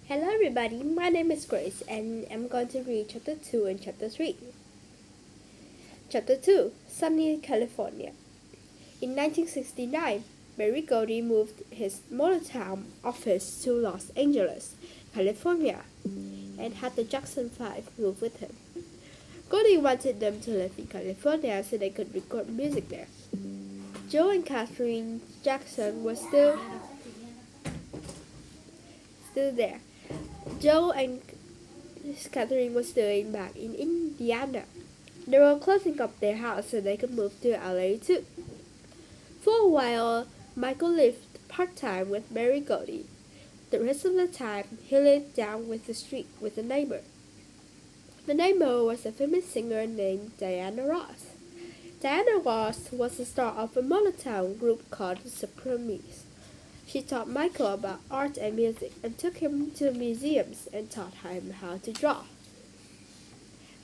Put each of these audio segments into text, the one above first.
Hello everybody, my name is Grace and I'm going to read chapter 2 and chapter 3. Chapter 2, Sunny California. In 1969, Barry Gordy moved his Motown office to Los Angeles, California, and had the Jackson 5 move with him. Gordy wanted them to live in California so they could record music there. Joe and Catherine Jackson were still there. Joe and Catherine was doing back in Indiana. They were closing up their house so they could move to LA too. For a while, Michael lived part-time with Mary Goldie. The rest of the time, he lived down the street with a neighbor. The neighbor was a famous singer named Diana Ross. Diana Ross was the star of a Motown group called the Supremes. She taught Michael about art and music and took him to museums and taught him how to draw.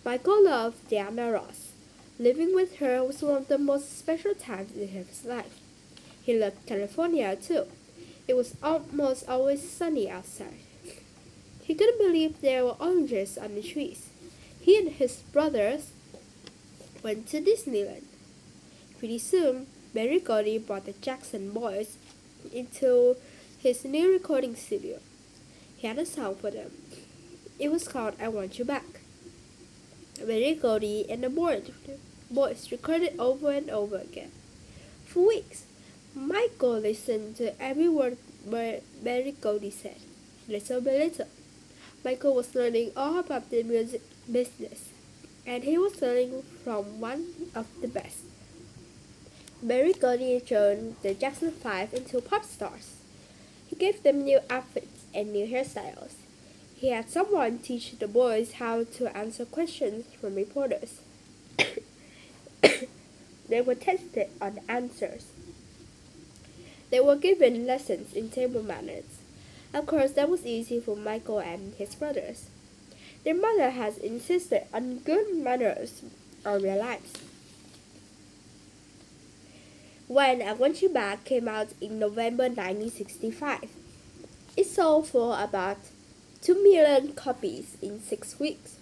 Michael loved Diana Ross. Living with her was one of the most special times in his life. He loved California too. It was almost always sunny outside. He couldn't believe there were oranges on the trees. He and his brothers went to Disneyland. Pretty soon, Barry Gordy brought the Jackson boys into his new recording studio. He had a song for them. It was called I Want You Back. Barry Gordy and the boys recorded over and over again. For weeks, Michael listened to every word Barry Gordy said, little by little. Michael was learning all about the music business, and he was learning from one of the best. Barry Gordy turned the Jackson 5 into pop stars. He gave them new outfits and new hairstyles. He had someone teach the boys how to answer questions from reporters. They were tested on answers. They were given lessons in table manners. Of course, that was easy for Michael and his brothers. Their mother has insisted on good manners all their lives. When I Want You Back came out in November 1965, it sold for about 2 million copies in 6 weeks.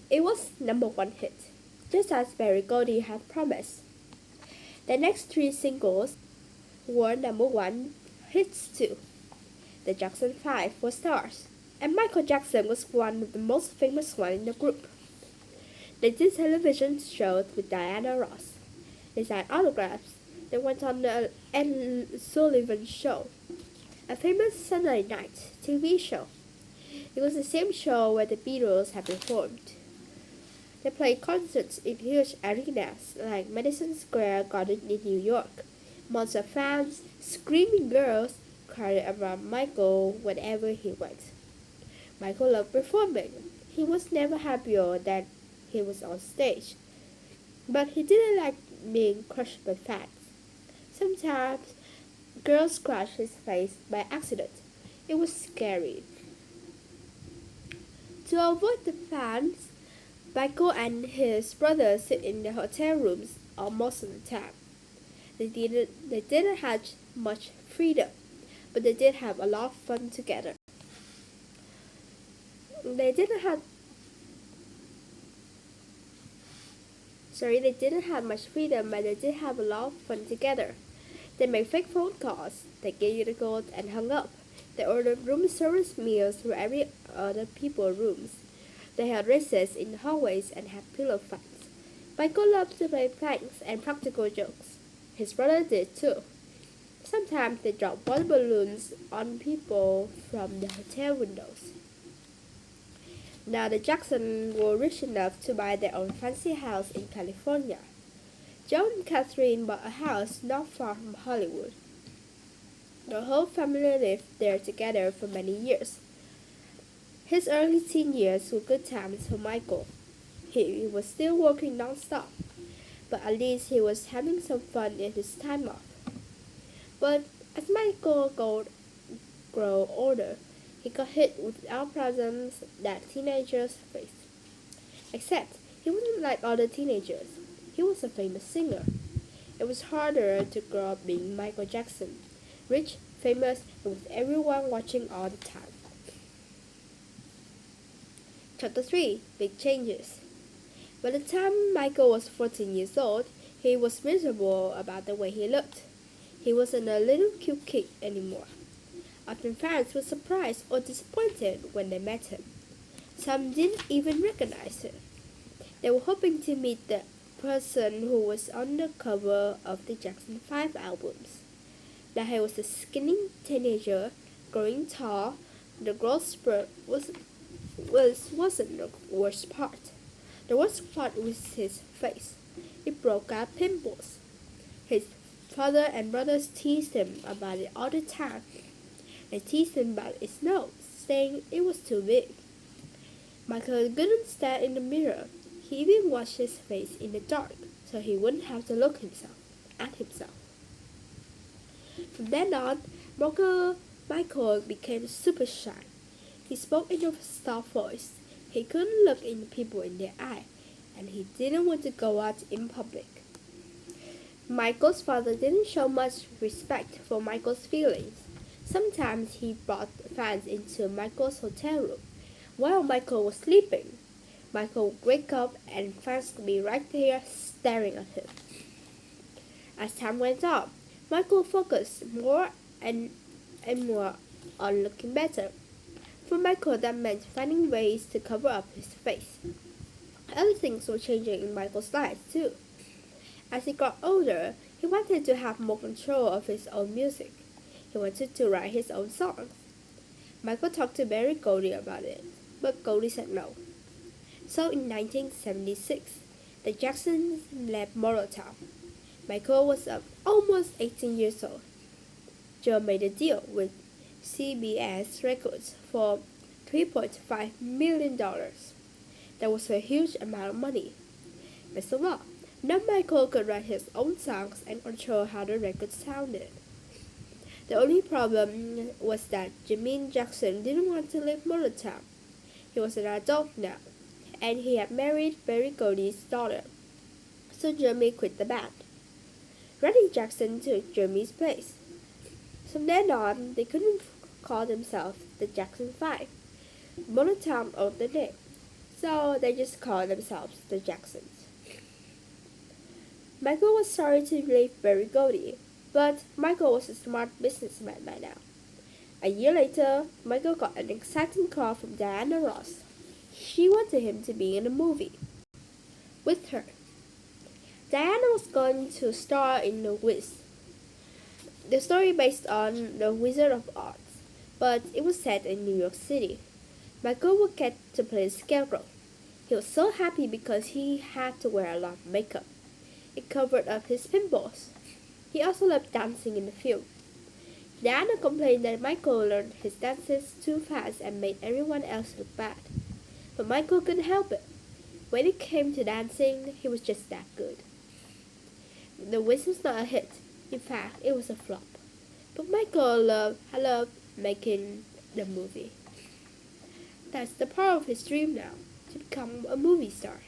It was #1 hit, just as Barry Gordy had promised. The next 3 singles were #1 hits too. The Jackson 5 were stars, and Michael Jackson was one of the most famous ones in the group. They did television shows with Diana Ross. They signed autographs. They went on the Ed Sullivan Show, a famous Sunday night TV show. It was the same show where the Beatles had performed. They played concerts in huge arenas like Madison Square Garden in New York. Months of fans, screaming girls, crowded around Michael whenever he went. Michael loved performing. He was never happier than he was on stage. But he didn't like being crushed by fans. Sometimes, girls scratched his face by accident. It was scary. To avoid the fans, Michael and his brother sit in the hotel rooms almost all the time. They didn't have much freedom, but they did have a lot of fun together. They didn't have much freedom, but they did have a lot of fun together. They made fake phone calls. They gave the gold and hung up. They ordered room service meals for every other people's rooms. They held races in the hallways and had pillow fights. Michael loved to play pranks and practical jokes. His brother did too. Sometimes they dropped water balloons on people from the hotel windows. Now the Jacksons were rich enough to buy their own fancy house in California. Joe and Catherine bought a house not far from Hollywood. The whole family lived there together for many years. His early teen years were good times for Michael. He was still working non-stop, but at least he was having some fun in his time off. But as Michael grew older, he got hit with all problems that teenagers face. Except, he wasn't like other teenagers. He was a famous singer. It was harder to grow up being Michael Jackson, rich, famous, and with everyone watching all the time. Chapter 3 Big Changes. By the time Michael was 14 years old, he was miserable about the way he looked. He wasn't a little cute kid anymore. Often fans were surprised or disappointed when they met him. Some didn't even recognize him. They were hoping to meet the person who was on the cover of the Jackson 5 albums. That he was a skinny teenager, growing tall. The growth spurt wasn't the worst part. The worst part was his face. It broke out pimples. His father and brothers teased him about it all the time. They teased him about his nose, saying it was too big. Michael couldn't stare in the mirror. He even washed his face in the dark, so he wouldn't have to look at himself. From then on, Michael became super shy. He spoke in a soft voice. He couldn't look people in the eye, and he didn't want to go out in public. Michael's father didn't show much respect for Michael's feelings. Sometimes he brought fans into Michael's hotel room while Michael was sleeping. Michael would wake up and fans would be right there staring at him. As time went on, Michael focused more and more on looking better. For Michael, that meant finding ways to cover up his face. Other things were changing in Michael's life too. As he got older, he wanted to have more control of his own music. He wanted to write his own songs. Michael talked to Barry Gordy about it, but Gordy said no. So in 1976, the Jacksons left Motown. Michael was almost 18 years old. Joe made a deal with CBS Records for $3.5 million. That was a huge amount of money. Best of all, now Michael could write his own songs and control how the record sounded. The only problem was that Jermaine Jackson didn't want to leave Motown. He was an adult now, and he had married Barry Gordy's daughter. So Jeremy quit the band. Randy Jackson took Jeremy's place. From then on, they couldn't call themselves the Jackson 5. Motown owned the name, so they just called themselves the Jacksons. Michael was sorry to leave Barry Gordy, but Michael was a smart businessman by now. A year later, Michael got an exciting call from Diana Ross. She wanted him to be in a movie with her. Diana was going to star in The Wiz, the story based on The Wizard of Oz, but it was set in New York City. Michael would get to play the Scarecrow. He was so happy because he had to wear a lot of makeup. It covered up his pimples. He also loved dancing in the film. Diana complained that Michael learned his dances too fast and made everyone else look bad. But Michael couldn't help it. When it came to dancing, he was just that good. The Wiz was not a hit. In fact, it was a flop. But Michael loved making the movie. That's the part of his dream now, to become a movie star.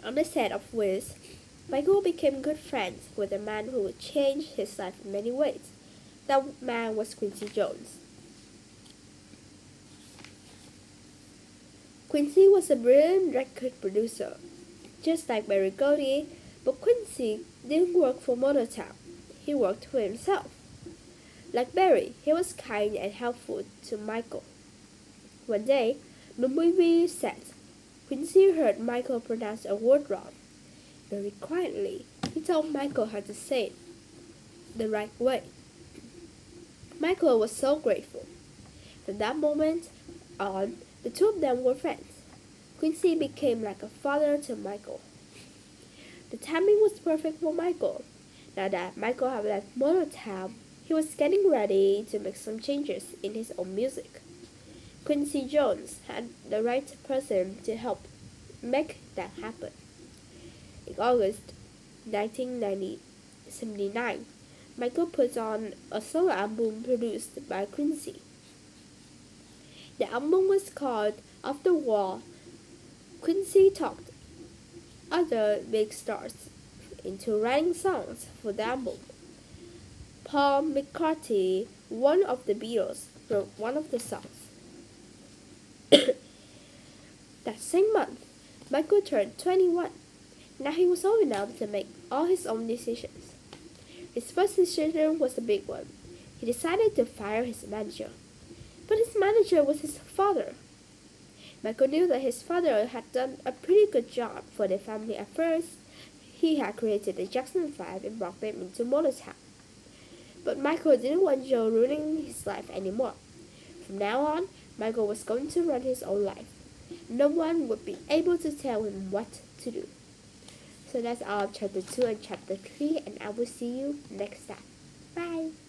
On the set of Wiz, Michael became good friends with a man who would change his life in many ways. That man was Quincy Jones. Quincy was a brilliant record producer, just like Barry Gordy, but Quincy didn't work for Motown. He worked for himself. Like Barry, he was kind and helpful to Michael. One day, the movie set, Quincy heard Michael pronounce a word wrong. Very quietly, he told Michael how to say it the right way. Michael was so grateful. From that moment on, the two of them were friends. Quincy became like a father to Michael. The timing was perfect for Michael. Now that Michael had left Motown, he was getting ready to make some changes in his own music. Quincy Jones had the right person to help make that happen. In August 1979, Michael put on a solo album produced by Quincy. The album was called Off the Wall. Quincy talked other big stars into writing songs for the album. Paul McCartney, one of the Beatles, wrote one of the songs. That same month, Michael turned 21. Now he was old enough to make all his own decisions. His first decision was a big one. He decided to fire his manager. But his manager was his father. Michael knew that his father had done a pretty good job for their family at first. He had created the Jackson 5 and brought them into Motortown. But Michael didn't want Joe ruining his life anymore. From now on, Michael was going to run his own life. No one would be able to tell him what to do. So that's all of chapter 2 and chapter 3, and I will see you next time. Bye!